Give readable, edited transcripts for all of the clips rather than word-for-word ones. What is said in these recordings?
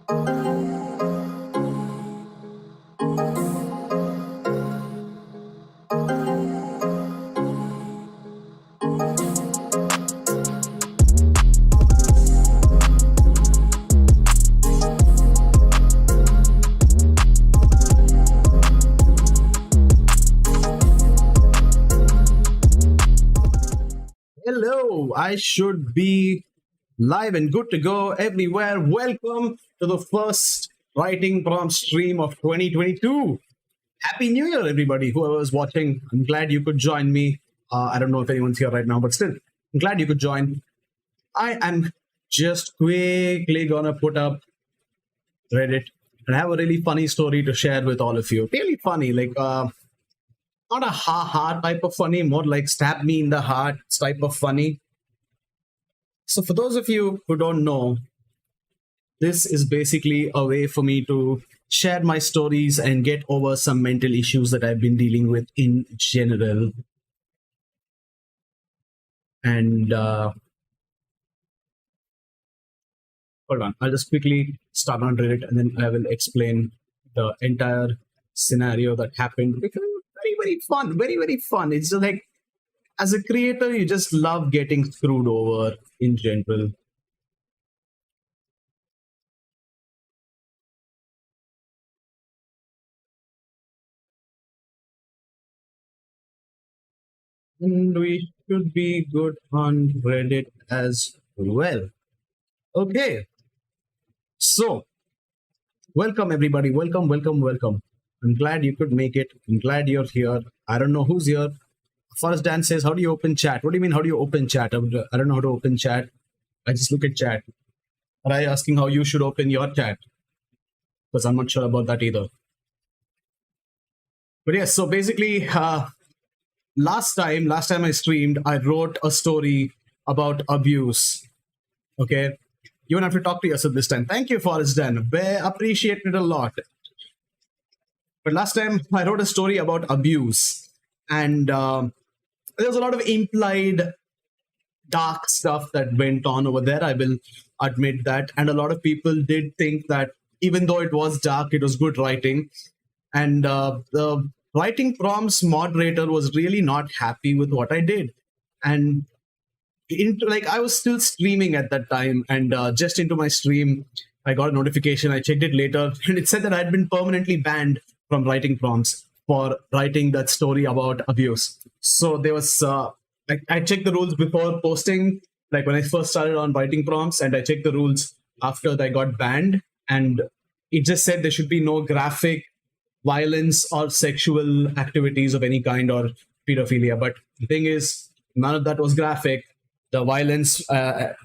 Hello, I should be live and good to go everywhere. Welcome to the first writing prompt stream of 2022. Happy New Year, everybody. Whoever is watching, I'm glad you could join me. I don't know if anyone's here right now, but still, I'm glad you could join. I am just quickly gonna put up Reddit and I have a really funny story to share with all of you. Really funny, like not a ha-ha type of funny, more like stab me in the heart type of funny. So for those of you who don't know, this is basically a way for me to share my stories and get over some mental issues that I've been dealing with in general. And hold on, I'll just quickly start on Reddit and then I will explain the entire scenario that happened. Because very fun, very fun. It's just like, as a creator, you just love getting screwed over in general. And we should be good on Reddit as well. Okay. So, welcome everybody. Welcome. I'm glad you could make it. I'm glad you're here. I don't know who's here. Forrest Dan says, how do you open chat? What do you mean, how do you open chat? I don't know how to open chat. I just look at chat. Are you asking how you should open your chat? Because I'm not sure about that either. But yes, so basically, last time I streamed, I wrote a story about abuse. Okay? You won't have to talk to yourself this time. Thank you, Forrest Dan. Appreciate it a lot. But last time, I wrote a story about abuse. And there was a lot of implied dark stuff that went on over there. I will admit that. And a lot of people did think that even though it was dark, it was good writing. And the writing prompts moderator was really not happy with what I did. And I was still streaming at that time. And just into my stream, I got a notification. I checked it later. And it said that I had been permanently banned from writing prompts for writing that story about abuse. So there was, I checked the rules before posting, like when I first started on writing prompts, and I checked the rules after I got banned. And it just said there should be no graphic violence or sexual activities of any kind or pedophilia. But the thing is, none of that was graphic. The violence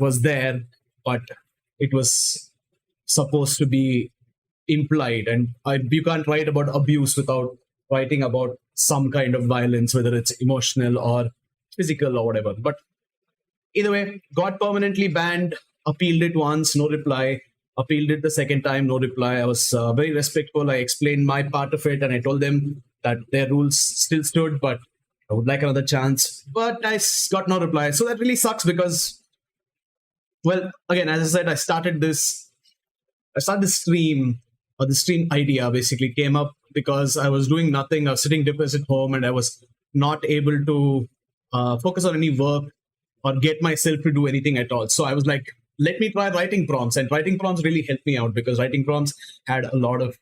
was there, but it was supposed to be implied. And you can't write about abuse without writing about some kind of violence, whether it's emotional or physical or whatever. But either way, got permanently banned, appealed it once, no reply, appealed it the second time, no reply. I was very respectful. I explained my part of it and I told them that their rules still stood, but I would like another chance. But I got no reply. So that really sucks because, well, again, as I said, I started this stream, or the stream idea basically came up because I was doing nothing. I was sitting depressed at home and I was not able to focus on any work or get myself to do anything at all. So I was like, let me try writing prompts. And writing prompts really helped me out because writing prompts had a lot of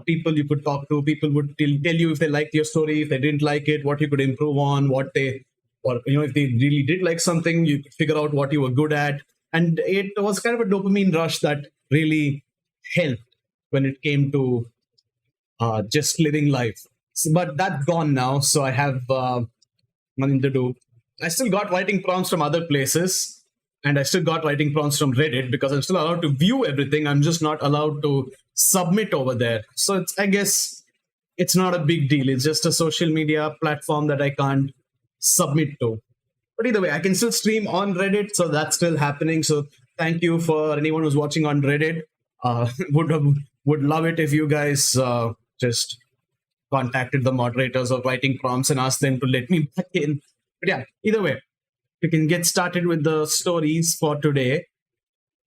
people you could talk to. People would tell you if they liked your story, if they didn't like it, what you could improve on, or if they really did like something, you could figure out what you were good at. And it was kind of a dopamine rush that really helped when it came to just living life. But that's gone now, so I have nothing to do. I still got writing prompts from other places, and I still got writing prompts from Reddit because I'm still allowed to view everything. I'm just not allowed to submit over there. So I guess it's not a big deal. It's just a social media platform that I can't submit to. But either way, I can still stream on Reddit, so that's still happening. So thank you for anyone who's watching on Reddit. Would love it if you guys just contacted the moderators of writing prompts and asked them to let me back in. But yeah, either way, we can get started with the stories for today.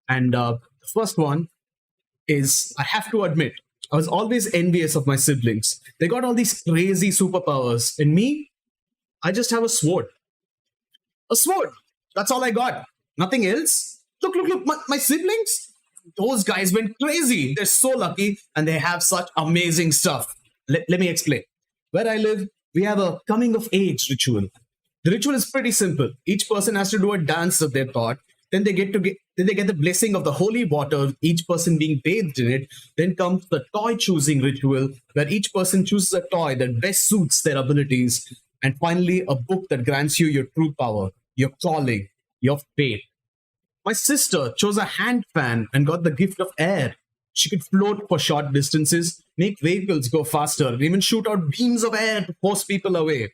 And the first one is, I have to admit, I was always envious of my siblings. They got all these crazy superpowers. And me, I just have a sword. A sword. That's all I got. Nothing else. Look, my siblings, those guys went crazy. They're so lucky and they have such amazing stuff. Let me explain. Where I live, we have a coming of age ritual. The ritual is pretty simple. Each person has to do a dance of their thought. Then they get the blessing of the holy water, each person being bathed in it. Then comes the toy choosing ritual, where each person chooses a toy that best suits their abilities. And finally, a book that grants you your true power, your calling, your fate. My sister chose a hand fan and got the gift of air. She could float for short distances, make vehicles go faster, and even shoot out beams of air to force people away.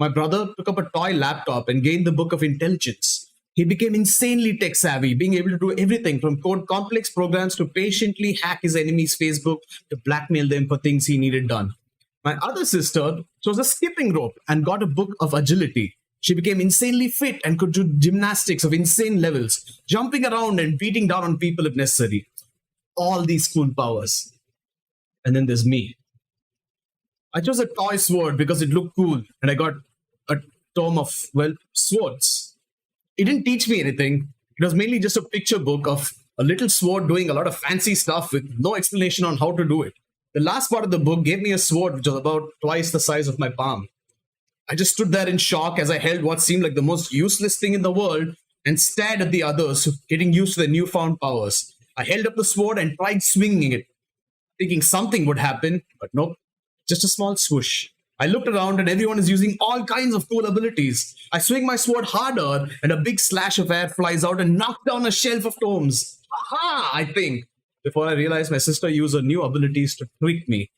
My brother took up a toy laptop and gained the book of intelligence. He became insanely tech savvy, being able to do everything from code complex programs to patiently hack his enemy's Facebook to blackmail them for things he needed done. My other sister chose a skipping rope and got a book of agility. She became insanely fit and could do gymnastics of insane levels, jumping around and beating down on people if necessary. All these cool powers. And then there's me. I chose a toy sword because it looked cool, and I got a tome of, well, swords. It didn't teach me anything. It was mainly just a picture book of a little sword doing a lot of fancy stuff with no explanation on how to do it. The last part of the book gave me a sword which was about twice the size of my palm. I just stood there in shock as I held what seemed like the most useless thing in the world and stared at the others, getting used to their newfound powers. I held up the sword and tried swinging it, thinking something would happen, but nope, just a small swoosh. I looked around and everyone is using all kinds of cool abilities. I swing my sword harder and a big slash of air flies out and knocks down a shelf of tomes. Aha, I think, before I realized my sister used her new abilities to trick me.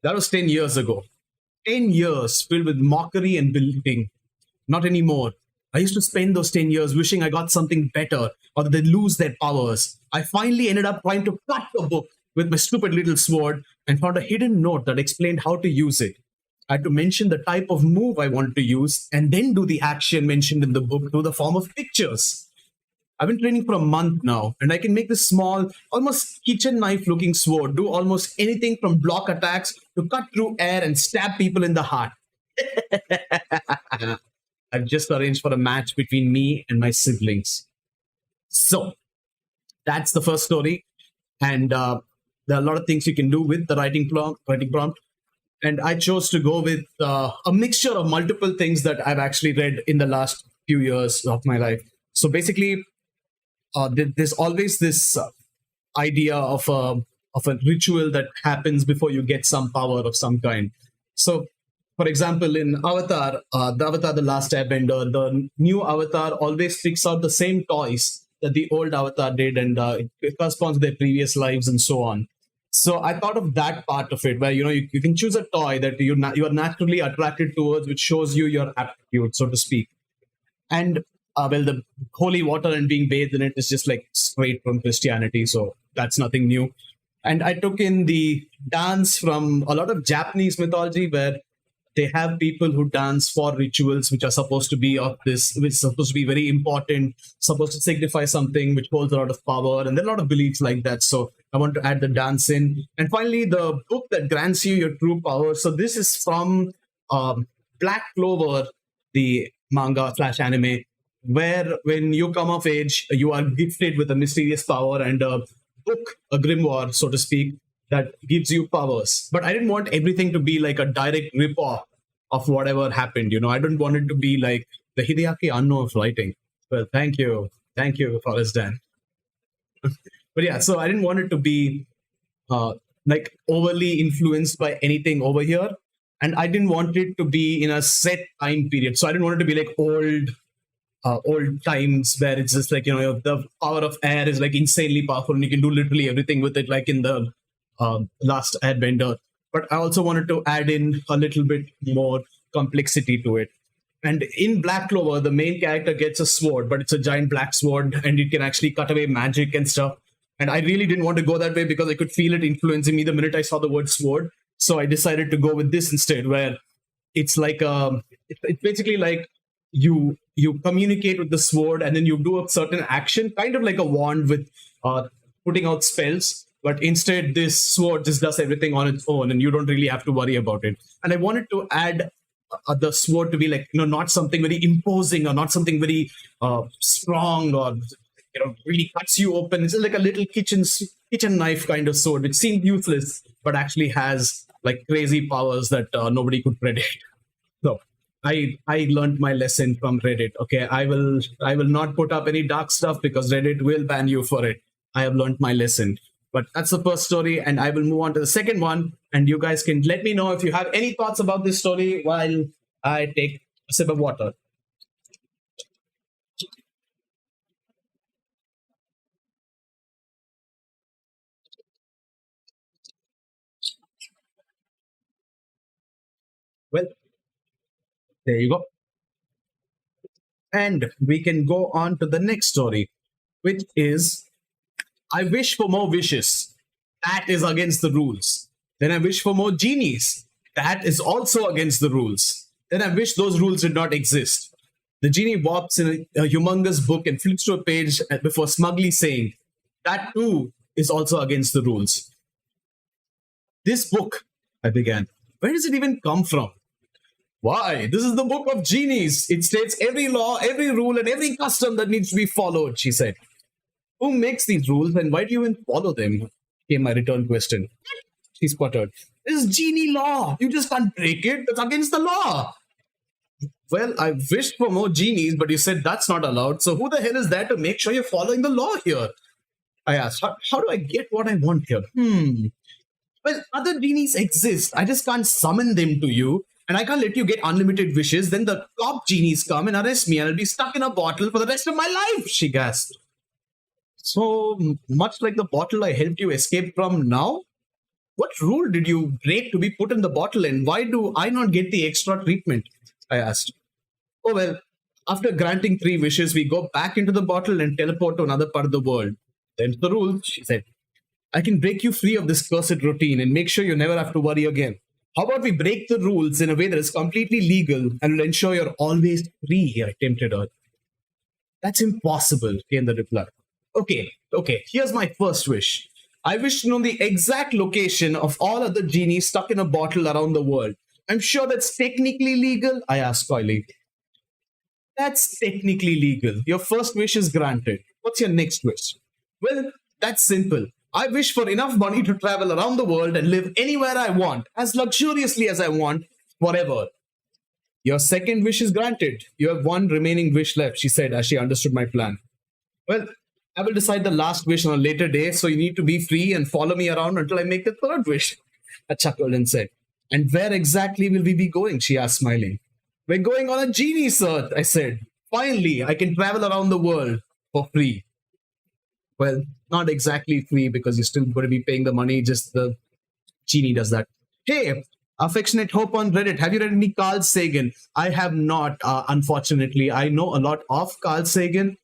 That was 10 years ago. 10 years filled with mockery and belittling. Not anymore. I used to spend those 10 years wishing I got something better or that they'd lose their powers. I finally ended up trying to cut the book with my stupid little sword and found a hidden note that explained how to use it. I had to mention the type of move I wanted to use and then do the action mentioned in the book through the form of pictures. I've been training for a month now, and I can make this small, almost kitchen knife looking sword do almost anything from block attacks to cut through air and stab people in the heart. I've just arranged for a match between me and my siblings. So, that's the first story. And there are a lot of things you can do with the writing prompt. And I chose to go with a mixture of multiple things that I've actually read in the last few years of my life. So basically, there's always this idea of a ritual that happens before you get some power of some kind. So, for example, in Avatar, The Last Airbender, the new Avatar always picks out the same toys that the old Avatar did, and it corresponds to their previous lives and so on. So I thought of that part of it, where you can choose a toy that you are naturally attracted towards, which shows you your aptitude, so to speak. And the holy water and being bathed in it is just like straight from Christianity, so that's nothing new. And I took in the dance from a lot of Japanese mythology, where they have people who dance for rituals which are supposed to be very important, supposed to signify something which holds a lot of power, and there are a lot of beliefs like that. So I want to add the dance in. And finally, the book that grants you your true power. So this is from Black Clover, the manga / anime, where when you come of age, you are gifted with a mysterious power and a book, a grimoire, so to speak, that gives you powers. But I didn't want everything to be like a direct rip-off of whatever happened. I don't want it to be like the Hideaki Anno of writing. Well, thank you, Forrest Dan. But yeah, so I didn't want it to be like overly influenced by anything over here, and I didn't want it to be in a set time period. So I didn't want it to be like old times where it's just like the power of air is like insanely powerful and you can do literally everything with it, like in the Last Airbender. But I also wanted to add in a little bit more complexity to it. And in Black Clover, the main character gets a sword, but it's a giant black sword, and it can actually cut away magic and stuff. And I really didn't want to go that way because I could feel it influencing me the minute I saw the word sword. So I decided to go with this instead, where it's like it's basically like you communicate with the sword and then you do a certain action, kind of like a wand with putting out spells. but instead this sword just does everything on its own, and you don't really have to worry about it. And I wanted to add the sword to be like, not something very imposing or not something very strong or really cuts you open. It's like a little kitchen knife kind of sword, which seemed useless, but actually has like crazy powers that nobody could predict. So I learned my lesson from Reddit. Okay, I will not put up any dark stuff because Reddit will ban you for it. I have learned my lesson. But that's the first story, and I will move on to the second one. And you guys can let me know if you have any thoughts about this story while I take a sip of water. Well, there you go. And we can go on to the next story, which is I wish for more wishes. That is against the rules. Then I wish for more genies. That is also against the rules. Then I wish those rules did not exist. The genie warps in a humongous book and flips to a page before smugly saying, that too is also against the rules. This book, I began, where does it even come from? Why? This is the book of genies. It states every law, every rule, and every custom that needs to be followed, she said. Who makes these rules and why do you even follow them? Came my return question. She sputtered. This is genie law. You just can't break it. That's against the law. Well, I wished for more genies, but you said that's not allowed. So who the hell is there to make sure you're following the law here? I asked. How do I get what I want here? Well, other genies exist. I just can't summon them to you. And I can't let you get unlimited wishes. Then the cop genies come and arrest me and I'll be stuck in a bottle for the rest of my life, she gasped. So much like the bottle I helped you escape from now? What rule did you break to be put in the bottle and why do I not get the extra treatment? I asked. Oh well, after granting 3 wishes, we go back into the bottle and teleport to another part of the world. Then the rules, she said. I can break you free of this cursed routine and make sure you never have to worry again. How about we break the rules in a way that is completely legal and will ensure you're always free, I tempted her. That's impossible, came the reply. Okay, here's my first wish. I wish to know the exact location of all other genies stuck in a bottle around the world. I'm sure that's technically legal, I asked coyly. That's technically legal. Your first wish is granted. What's your next wish? Well, that's simple. I wish for enough money to travel around the world and live anywhere I want, as luxuriously as I want, forever. Your second wish is granted. You have 1 remaining wish left, she said as she understood my plan. Well, I will decide the last wish on a later day, so you need to be free and follow me around until I make the third wish, I chuckled and said. And where exactly will we be going, she asked, smiling. We're going on a genie search, I said. Finally, I can travel around the world for free. Well, not exactly free because you're still going to be paying the money, just the genie does that. Hey, affectionate hope on Reddit. Have you read any Carl Sagan? I have not, unfortunately. I know a lot of Carl Sagan.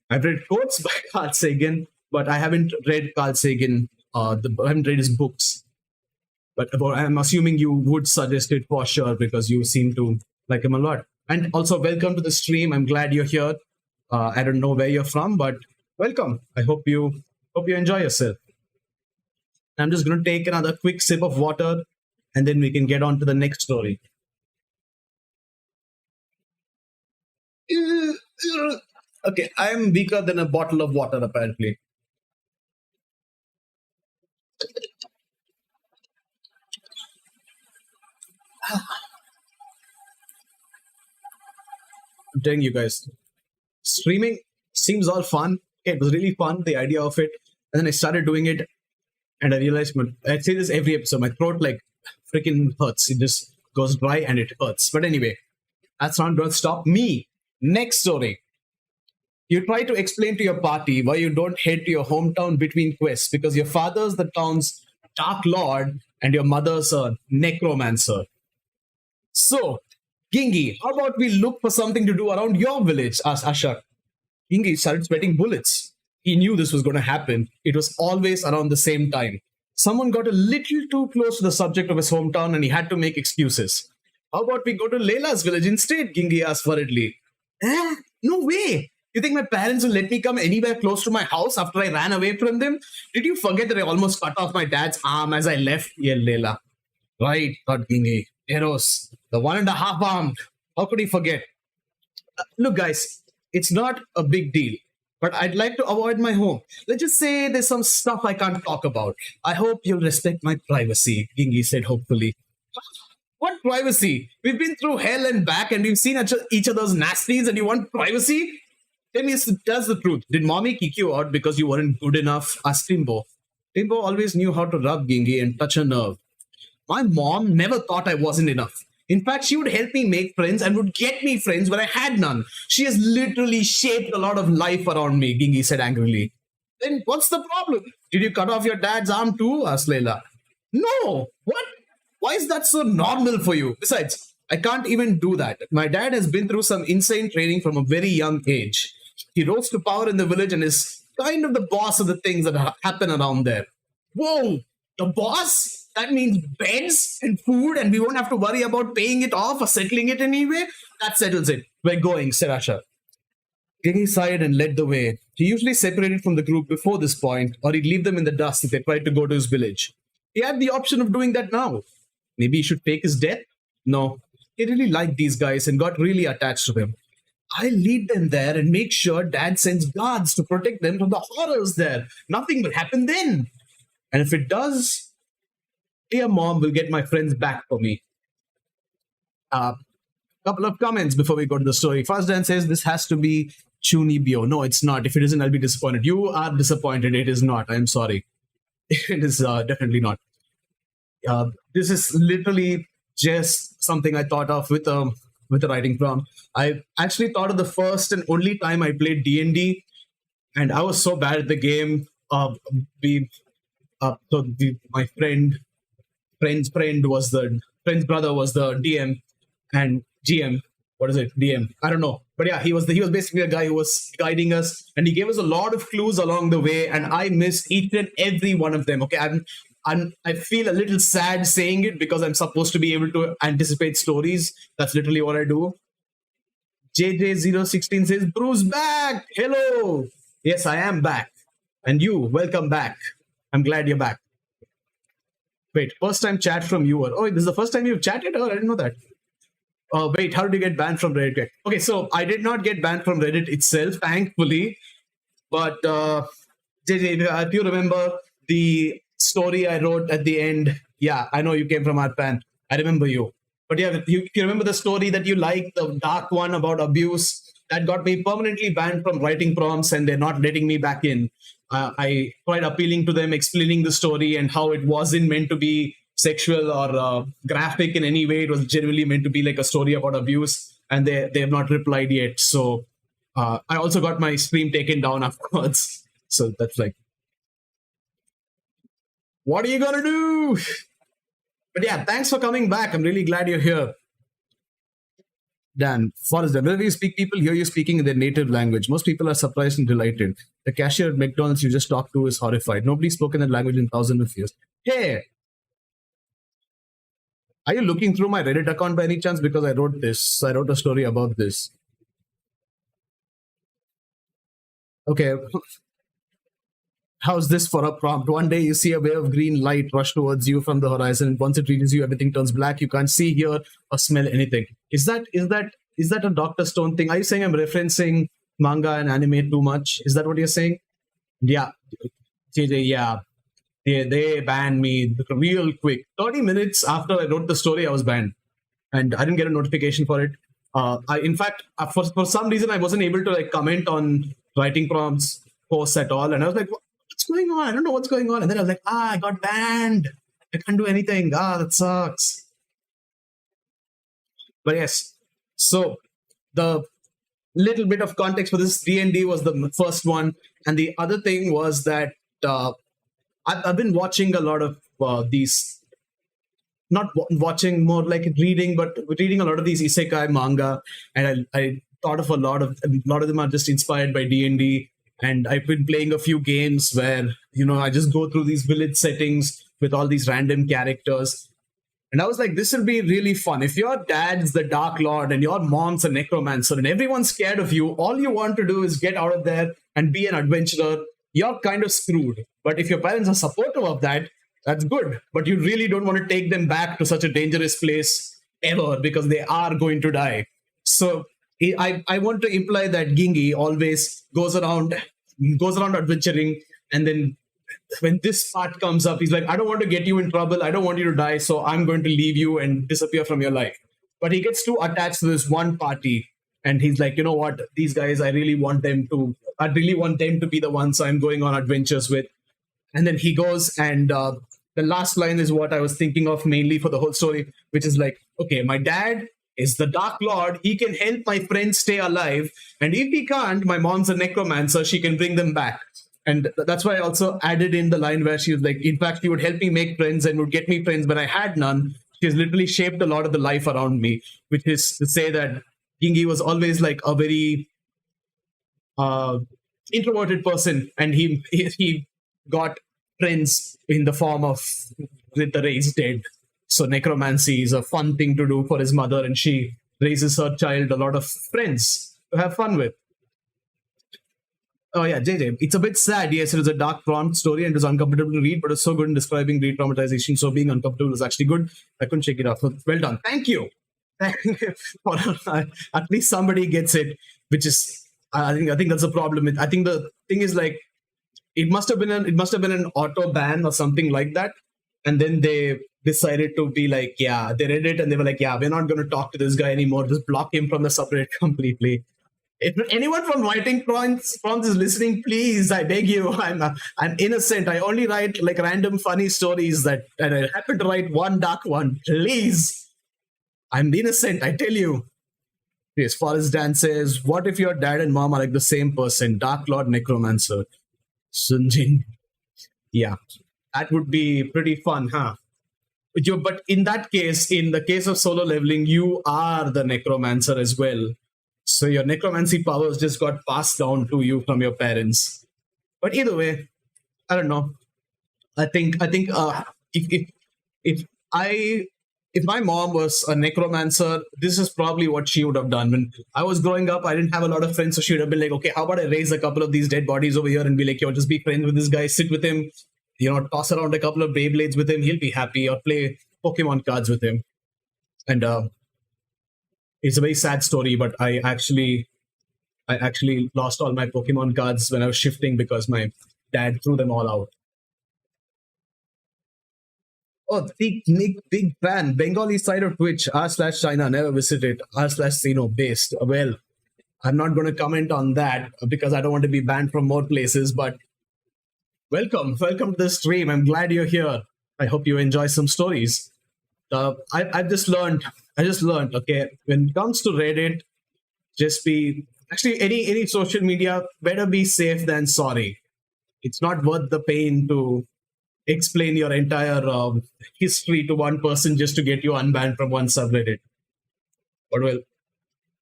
I've read quotes by Carl Sagan, but I haven't read Carl Sagan. I haven't read his books. But I'm assuming you would suggest it for sure because you seem to like him a lot. And also, welcome to the stream. I'm glad you're here. I don't know where you're from, but welcome. I hope you enjoy yourself. I'm just going to take another quick sip of water, and then we can get on to the next story. Okay, I am weaker than a bottle of water, apparently. I'm telling you guys, streaming seems all fun. Okay, it was really fun, the idea of it. And then I started doing it, and I realized, I say this every episode, my throat like freaking hurts. It just goes dry and it hurts. But anyway, that's not going to stop me. Next story. You try to explain to your party why you don't head to your hometown between quests because your father's the town's dark lord and your mother's a necromancer. So, Gingy, how about we look for something to do around your village? Asked Ashok. Gingy started sweating bullets. He knew this was going to happen. It was always around the same time. Someone got a little too close to the subject of his hometown and he had to make excuses. How about we go to Layla's village instead? Gingy asked worriedly. No way. You think my parents will let me come anywhere close to my house after I ran away from them? Did you forget that I almost cut off my dad's arm as I left? Yeah, Leila. Right, thought Gingy. Eros, the 1.5 armed. How could he forget? Look, guys, it's not a big deal, but I'd like to avoid my home. Let's just say there's some stuff I can't talk about. I hope you'll respect my privacy, Gingy said hopefully. What privacy? We've been through hell and back and we've seen each other's nasties and you want privacy? Tell me, that's the truth. Did mommy kick you out because you weren't good enough? Asked Timbo. Timbo always knew how to rub Gingy and touch a nerve. My mom never thought I wasn't enough. In fact, she would help me make friends and would get me friends when I had none. She has literally shaped a lot of life around me, Gingy said angrily. Then what's the problem? Did you cut off your dad's arm too? Asked Leila. No! What? Why is that so normal for you? Besides, I can't even do that. My dad has been through some insane training from a very young age. He rose to power in the village and is kind of the boss of the things that happen around there. Whoa! The boss? That means beds and food and we won't have to worry about paying it off or settling it anyway? That settles it. We're going, said Asha. Gingy sighed and led the way. He usually separated from the group before this point, or he'd leave them in the dust if they tried to go to his village. He had the option of doing that now. Maybe he should fake his death? No. He really liked these guys and got really attached to them. I'll lead them there and make sure Dad sends guards to protect them from the horrors there. Nothing will happen then. And if it does, dear Mom will get my friends back for me. Couple of comments before we go to the story. First, Dan says this has to be Chunibyo. No, it's not. If it isn't, I'll be disappointed. You are disappointed. It is not. I'm sorry. It is definitely not. This is literally just something I thought of with a writing prompt. I actually thought of the first and only time I played D&D, and I was so bad at the game. My friend's brother was the DM and GM. What is it? DM. I don't know. But yeah, he was basically a guy who was guiding us, and he gave us a lot of clues along the way, and I missed each and every one of them. Okay, I feel a little sad saying it because I'm supposed to be able to anticipate stories. That's literally what I do. JJ016 says, Bru's back! Hello! Yes, I am back. And you, welcome back. I'm glad you're back. Wait, first time chat from you. Oh, this is the first time you've chatted? Oh, I didn't know that. Wait, how did you get banned from Reddit? Okay, so I did not get banned from Reddit itself, thankfully. But JJ, if you remember the story I wrote at the end, yeah, I know you came from Arpan. I remember you. But yeah, you remember the story that you liked, the dark one about abuse, that got me permanently banned from writing prompts and they're not letting me back in. I tried appealing to them, explaining the story and how it wasn't meant to be sexual or graphic in any way. It was genuinely meant to be like a story about abuse, and they have not replied yet. So I also got my stream taken down afterwards. So that's like, what are you gonna do? But yeah, thanks for coming back. I'm really glad you're here. Dan, Forrest, whenever you speak, people hear you speaking in their native language. Most people are surprised and delighted. The cashier at McDonald's you just talked to is horrified. Nobody's spoken that language in thousands of years. Hey, are you looking through my Reddit account by any chance? Because I wrote this. I wrote a story about this. Okay. How's this for a prompt? One day you see a wave of green light rush towards you from the horizon. Once it reaches you, everything turns black. You can't see, hear, or smell anything. Is that a Dr. Stone thing? Are you saying I'm referencing manga and anime too much? Is that what you're saying? Yeah. JJ, yeah. They banned me real quick. 30 minutes after I wrote the story, I was banned. And I didn't get a notification for it. In fact, for some reason, I wasn't able to comment on writing prompts posts at all. And I was like, what's going on? I don't know what's going on. And then I was like, I got banned. I can't do anything. That sucks. But yes, so the little bit of context for this D&D was the first one. And the other thing was that I've been watching a lot of these, not watching, more like reading, but reading a lot of these isekai manga. And I thought of a lot of them are just inspired by D&D. And I've been playing a few games where, I just go through these village settings with all these random characters. And I was like, this will be really fun. If your dad's the Dark Lord and your mom's a necromancer and everyone's scared of you, all you want to do is get out of there and be an adventurer, you're kind of screwed. But if your parents are supportive of that, that's good. But you really don't want to take them back to such a dangerous place ever because they are going to die. So I want to imply that Gingy always goes around adventuring, and then when this part comes up, he's like, I don't want to get you in trouble. I don't want you to die. So I'm going to leave you and disappear from your life. But he gets too attached to this one party. And he's like, you know what? These guys, I really want them to be the ones I'm going on adventures with. And then he goes and the last line is what I was thinking of mainly for the whole story, which is like, okay, my dad is the Dark Lord. He can help my friends stay alive. And if he can't, my mom's a necromancer. She can bring them back. And that's why I also added in the line where she was like, in fact, she would help me make friends and would get me friends, but I had none. She has literally shaped a lot of the life around me, which is to say that Gingy was always like a very introverted person, and he got friends in the form of with the raised dead. So necromancy is a fun thing to do for his mother, and she raises her child a lot of friends to have fun with. Oh yeah, JJ. It's a bit sad. Yes, it is a dark prompt story and it was uncomfortable to read, but it's so good in describing re-traumatization. So being uncomfortable was actually good. I couldn't shake it off. So well done. Thank you. At least somebody gets it, which is I think that's a problem. I think the thing is like it must have been an auto ban or something like that, and then they decided to be like, yeah, they read it and they were like, yeah, we're not going to talk to this guy anymore. Just block him from the subreddit completely. If anyone from Writing Prompts is listening, please, I beg you, I'm innocent. I only write like random funny stories and I happen to write one dark one. Please, I'm innocent, I tell you. Yes, Forrest Dan says, what if your dad and mom are like the same person? Dark Lord Necromancer. Sunjin. Yeah, that would be pretty fun, huh? But in that case, in the case of solo leveling, you are the necromancer as well. So your necromancy powers just got passed down to you from your parents. But either way, I don't know. I think if my mom was a necromancer, this is probably what she would have done. When I was growing up, I didn't have a lot of friends, so she would have been like, okay, how about I raise a couple of these dead bodies over here and be like, yo, just be friends with this guy, sit with him, toss around a couple of Beyblades with him, he'll be happy, or play Pokemon cards with him. And it's a very sad story, but I actually lost all my Pokemon cards when I was shifting because my dad threw them all out. Oh, big fan. Bengali side of Twitch, r/China, never visited, r/based. Well, I'm not going to comment on that because I don't want to be banned from more places, but welcome to the stream. I'm glad you're here. I hope you enjoy some stories. I just learned, okay, when it comes to Reddit, just be, actually any social media, better be safe than sorry. It's not worth the pain to explain your entire history to one person just to get you unbanned from one subreddit. But well,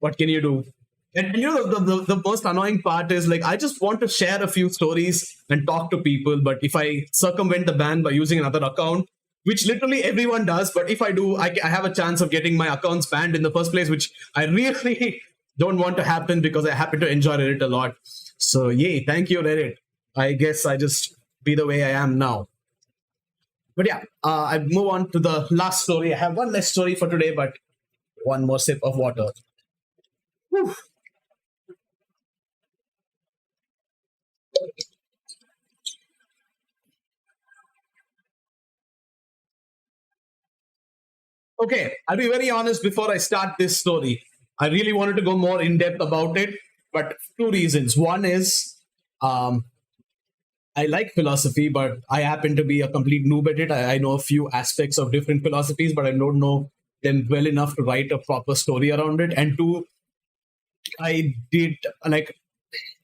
what can you do? And the most annoying part is like, I just want to share a few stories and talk to people, but if I circumvent the ban by using another account, which literally everyone does, but if I do, I have a chance of getting my accounts banned in the first place, which I really don't want to happen because I happen to enjoy Reddit a lot. So yay, thank you, Reddit. I guess I just be the way I am now. But yeah, I move on to the last story. I have one less story for today, but one more sip of water. Whew. Okay, I'll be very honest before I start this story. I really wanted to go more in depth about it, but two reasons. One is I like philosophy, but I happen to be a complete noob at it. I know a few aspects of different philosophies, but I don't know them well enough to write a proper story around it. And two, I did like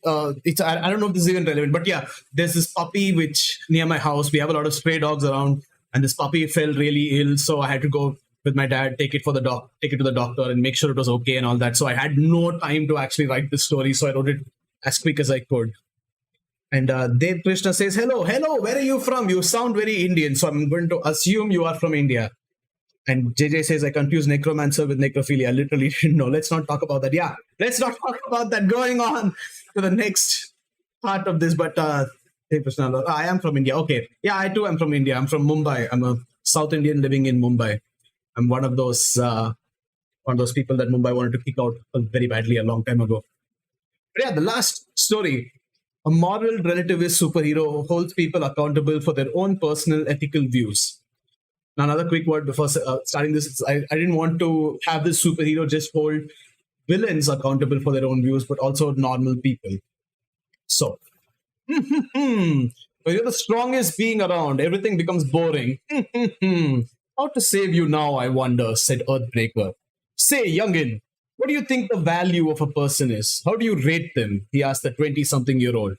I don't know if this is even relevant, but yeah, there's this puppy which near my house. We have a lot of stray dogs around, and this puppy fell really ill, so I had to go with my dad, take it to the doctor, and make sure it was okay and all that. So I had no time to actually write this story, so I wrote it as quick as I could. And Dev Krishna says, hello, where are you from? You sound very Indian, so I'm going to assume you are from India. And JJ says, I confuse necromancer with necrophilia. I literally didn't know. Let's not talk about that. Yeah, let's not talk about that. Going on to the next part of this. But hey, Krishna, I am from India. Okay. Yeah, I too am from India. I'm from Mumbai. I'm a South Indian living in Mumbai. I'm one of those people that Mumbai wanted to kick out very badly a long time ago. But yeah, the last story. A moral relativist superhero holds people accountable for their own personal ethical views. Now, another quick word before starting this. I didn't want to have this superhero just hold villains accountable for their own views, but also normal people. So, when you're the strongest being around, everything becomes boring. How to save you now, I wonder, said Earthbreaker. Say, youngin, what do you think the value of a person is? How do you rate them? He asked the 20-something-year-old.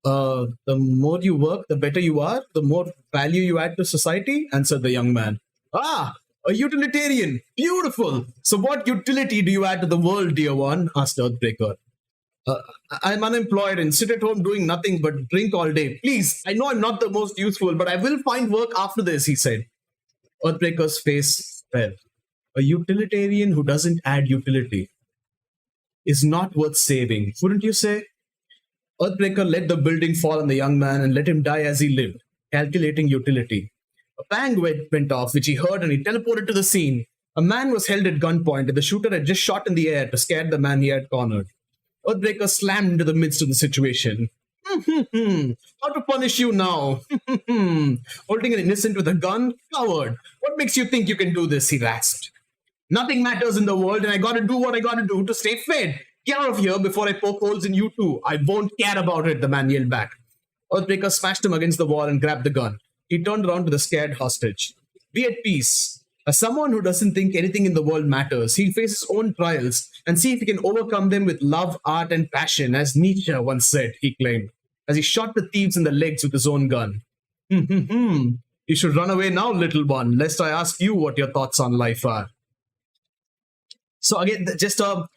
The more you work, the better you are, the more value you add to society, answered the young man. Ah, a utilitarian. Beautiful. So what utility do you add to the world, dear one? Asked Earthbreaker. I'm unemployed and sit at home doing nothing but drink all day. Please, I know I'm not the most useful, but I will find work after this, he said. Earthbreaker's face fell. A utilitarian who doesn't add utility is not worth saving, wouldn't you say? Earthbreaker let the building fall on the young man and let him die as he lived, calculating utility. A bang went off, which he heard, and he teleported to the scene. A man was held at gunpoint, and the shooter had just shot in the air to scare the man he had cornered. Earthbreaker slammed into the midst of the situation. How to punish you now? Holding an innocent with a gun? Coward. What makes you think you can do this? He rasped. Nothing matters in the world, and I gotta do what I gotta do to stay fed. Get out of here before I poke holes in you too. I won't care about it, the man yelled back. Earthbreaker smashed him against the wall and grabbed the gun. He turned around to the scared hostage. Be at peace. As someone who doesn't think anything in the world matters, he'll face his own trials and see if he can overcome them with love, art, and passion, as Nietzsche once said, he claimed, as he shot the thieves in the legs with his own gun. You should run away now, little one, lest I ask you what your thoughts on life are. So again, just a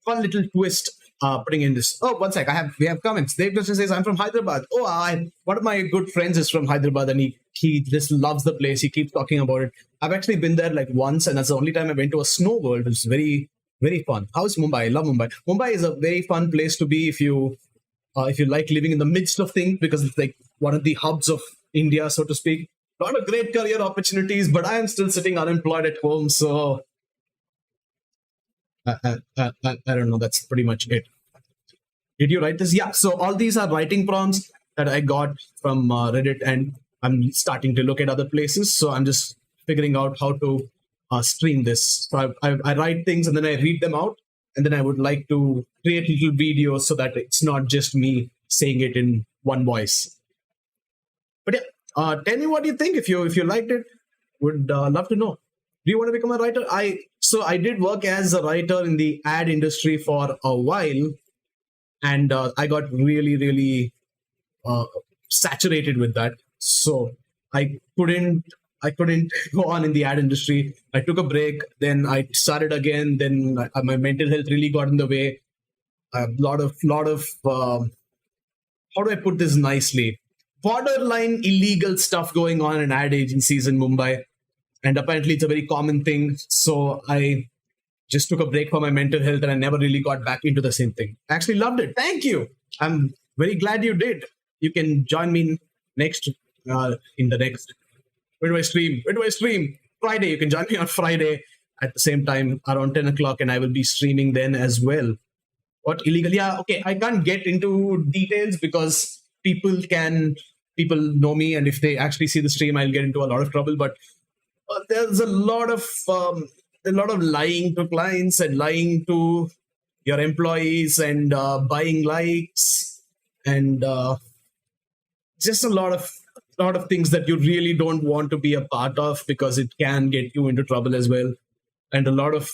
fun little twist putting in this. Oh, one sec. We have comments. Dave just says, I'm from Hyderabad. Oh, one of my good friends is from Hyderabad, and he just loves the place. He keeps talking about it. I've actually been there like once, and that's the only time I went to a snow world. It's very, very fun. How's Mumbai? I love Mumbai. Mumbai is a very fun place to be if you like living in the midst of things, because it's like one of the hubs of India, so to speak. A lot of great career opportunities, but I am still sitting unemployed at home, so I don't know. That's pretty much it. Did you write this? Yeah. So all these are writing prompts that I got from Reddit, and I'm starting to look at other places. So I'm just figuring out how to stream this. So I write things and then I read them out, and then I would like to create little videos so that it's not just me saying it in one voice. But yeah, tell me what you think. If you liked it, would love to know. Do you want to become a writer? So I did work as a writer in the ad industry for a while, and I got really, really saturated with that. So I couldn't go on in the ad industry. I took a break, then I started again. Then my mental health really got in the way. A lot of how do I put this nicely? Borderline illegal stuff going on in ad agencies in Mumbai. And apparently it's a very common thing. So I just took a break for my mental health, and I never really got back into the same thing. I actually loved it. Thank you. I'm very glad you did. You can join me next in the next. Where do I stream? Friday. You can join me on Friday at the same time around 10 o'clock, and I will be streaming then as well. What illegal? Yeah, okay. I can't get into details because people know me, and if they actually see the stream, I'll get into a lot of trouble. But there's a lot of lying to clients and lying to your employees and buying likes and just a lot of things that you really don't want to be a part of, because it can get you into trouble as well. And a lot of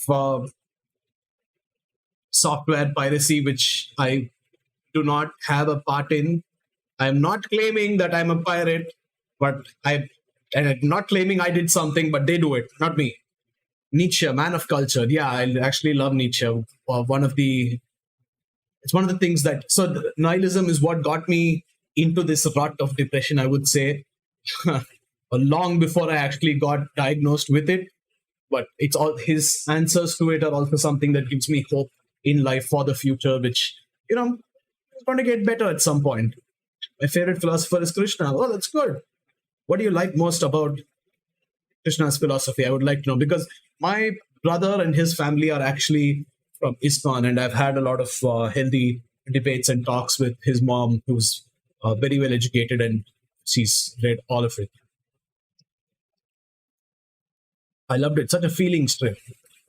software piracy, which I do not have a part in. I'm not claiming that I'm a pirate, but I'm not claiming I did something, but they do it, not me. Nietzsche, man of culture. Yeah, I actually love Nietzsche. It's one of the things that, so nihilism is what got me into this rut of depression, I would say. long before I actually got diagnosed with it. But it's all his answers to it are also something that gives me hope in life for the future, which is going to get better at some point. My favorite philosopher is Krishna. Oh, that's good. What do you like most about Krishna's philosophy? I would like to know, because my brother and his family are actually from ISKCON, and I've had a lot of healthy debates and talks with his mom, who's very well educated, and she's read all of it. I loved it. Such a feeling trip.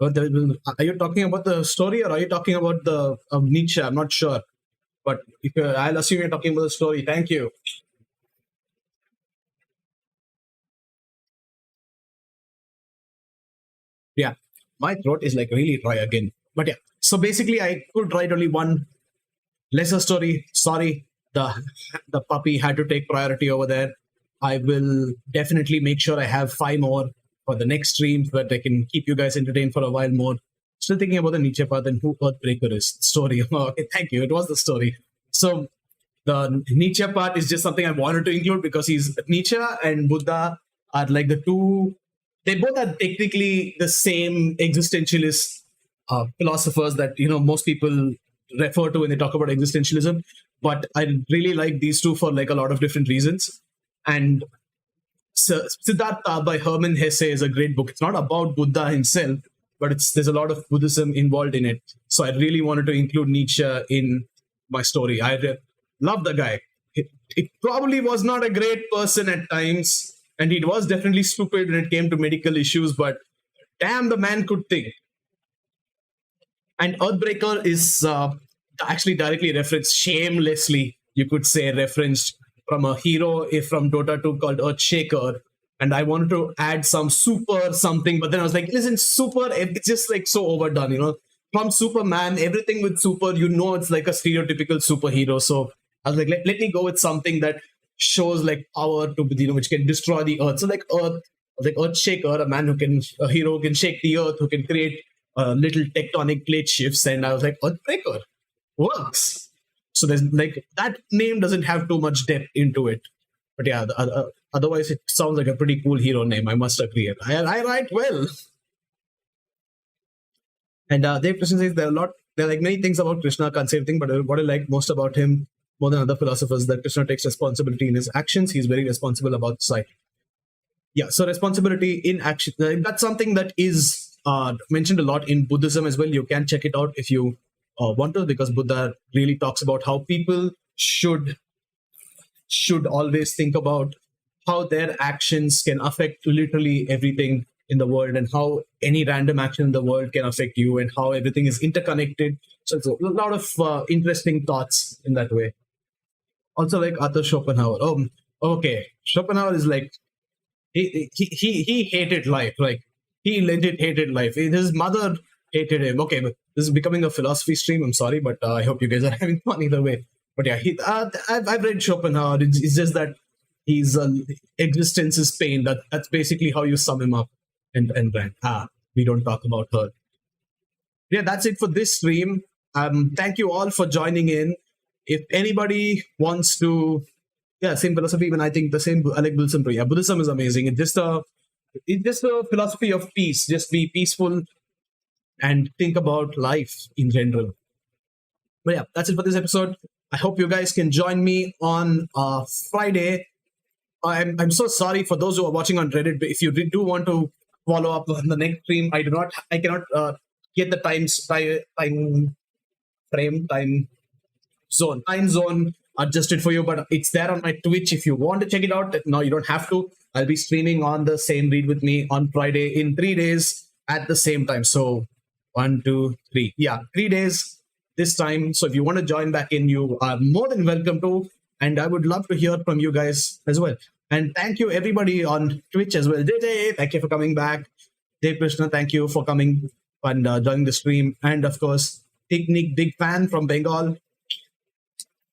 Are you talking about the story, or are you talking about the Nietzsche? I'm not sure, but I'll assume you're talking about the story. Thank you. Yeah, my throat is like really dry again. But yeah, so basically, I could write only one lesser story. Sorry, the puppy had to take priority over there. I will definitely make sure I have 5 more for the next stream so that I can keep you guys entertained for a while more. Still thinking about the Nietzsche part and who Earthbreaker is. Story. Okay, thank you. It was the story. So the Nietzsche part is just something I wanted to include because Nietzsche and Buddha are like the two. They both are technically the same existentialist philosophers that most people refer to when they talk about existentialism. But I really like these two for like a lot of different reasons. And Siddhartha by Hermann Hesse is a great book. It's not about Buddha himself, but there's a lot of Buddhism involved in it. So I really wanted to include Nietzsche in my story. I love the guy. He probably was not a great person at times, and he was definitely stupid when it came to medical issues, but damn, the man could think. And Earthbreaker is actually directly referenced, shamelessly, you could say, referenced from a hero from Dota 2 called Earthshaker. And I wanted to add some super something, but then I was like, listen, super, it's just like so overdone, From Superman, everything with super, it's like a stereotypical superhero. So I was like, let me go with something that shows like power to, which can destroy the earth. So like Earth, like Earthshaker, a hero who can shake the earth, who can create little tectonic plate shifts. And I was like, Earthbreaker works. So there's like, that name doesn't have too much depth into it. But yeah, otherwise it sounds like a pretty cool hero name, I must agree. I write well. And Dave Krishna says there are like many things about Krishna, can't say everything, but what I like most about him, more than other philosophers, that Krishna takes responsibility in his actions. He's very responsible about society. Yeah, so responsibility in action, that's something that is mentioned a lot in Buddhism as well. You can check it out if you want to, because Buddha really talks about how people should always think about how their actions can affect literally everything in the world, and how any random action in the world can affect you, and how everything is interconnected. So it's a lot of interesting thoughts in that way. Also, like Arthur Schopenhauer. Oh, okay. Schopenhauer is like, he hated life. Like, he legit hated life. His mother hated him. Okay, but this is becoming a philosophy stream. I'm sorry, but I hope you guys are having fun either way. But yeah, I've read Schopenhauer. It's just that his existence is pain. That's basically how you sum him up. And rant. We don't talk about her. Yeah, that's it for this stream. Thank you all for joining in. If anybody wants to, yeah, same philosophy. Even I think the same. I like Buddhism too. Yeah, Buddhism is amazing. It's just a philosophy of peace. Just be peaceful and think about life in general. But yeah, that's it for this episode. I hope you guys can join me on Friday. I'm so sorry for those who are watching on Reddit. But if you do want to follow up on the next stream, I cannot get the time zone adjusted for you, but it's there on my Twitch if you want to check it out. No, you don't have to. I'll be streaming on the same Read With Me on Friday in 3 days at the same time. So 1, 2, 3. Yeah, 3 days this time. So if you want to join back in, you are more than welcome to. And I would love to hear from you guys as well. And thank you everybody on Twitch as well. JJ, thank you for coming back. Dave Krishna, thank you for coming and joining the stream. And of course, Technique, big fan from Bengal.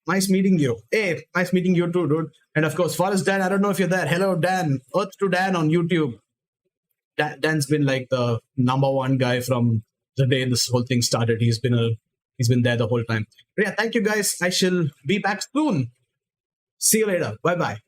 Nice meeting you. Hey, nice meeting you too, dude. And of course, Forrest Dan, I don't know if you're there. Hello, Dan. Earth to Dan on YouTube. Dan's been like the #1 guy from the day this whole thing started. He's been there the whole time. But yeah, thank you guys. I shall be back soon. See you later. Bye-bye.